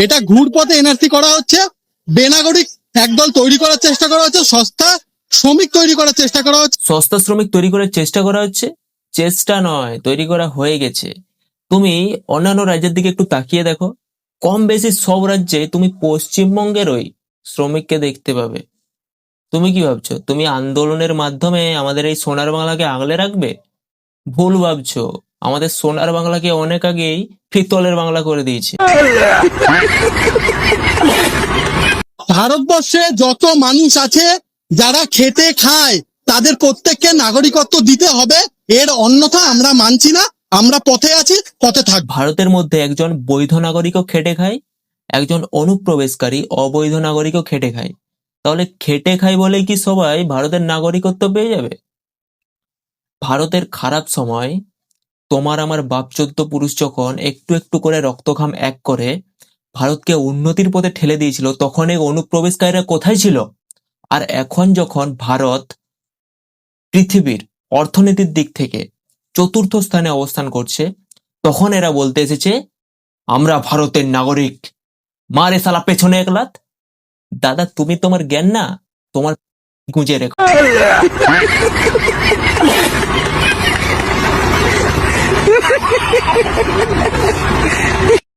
এটা ঘুরপথে এনআরসি করা হচ্ছে, বেনাগরিক একদল তৈরি করার চেষ্টা করা হচ্ছে, সস্তা শ্রমিক তৈরি করার চেষ্টা করা হচ্ছে। সস্তা শ্রমিক তৈরি করার চেষ্টা করা হচ্ছে? চেষ্টা নয়, তৈরি করা হয়ে গেছে। তুমি অন্যান্য রাজ্যের দিকে একটু তাকিয়ে দেখো, কম বেশি সব রাজ্যে তুমি পশ্চিমবঙ্গের ওই শ্রমিককে দেখতে পাবে। তুমি কি ভাবছো তুমি আন্দোলনের মাধ্যমে আমাদের এই সোনার বাংলাকে আগলে রাখবে? ভুল ভাবছো। আমাদের সোনার বাংলাকে অনেক আগেই পিতলের বাংলা করে দিয়েছে। ভারতবর্ষে যত মানুষ আছে যারা খেটে খায় তাদের প্রত্যেককে নাগরিকত্ব দিতে হবে, এর অন্যথা আমরা মানছি না। আমরা পথে আছি, পথে থাকবো। ভারতের মধ্যে একজন বৈধ নাগরিকও খেটে খায়, একজন অনুপ্রবেশকারী অবৈধ নাগরিকও খেটে খায়। তাহলে খেটে খায় বলেই কি সবাই ভারতের নাগরিকত্ব পেয়ে যাবে? ভারতের খারাপ সময় তোমার আমার বাপচোদ্দ পুরুষ যখন একটু একটু করে রক্তঘাম এক করে ভারতকে উন্নতির পথে ঠেলে দিয়েছিল, তখন এই অনুপ্রবেশকারীরা কোথায় ছিল? আর এখন যখন ভারত পৃথিবীর অর্থনীতির দিক থেকে চতুর্থ স্থানে অবস্থান করছে, তখন এরা বলতে এসেছে আমরা ভারতের নাগরিক। মারে শালা পেছনে এক লাত। দাদা, তুমি তোমার জ্ঞান না তোমার গুঁজে রেখো।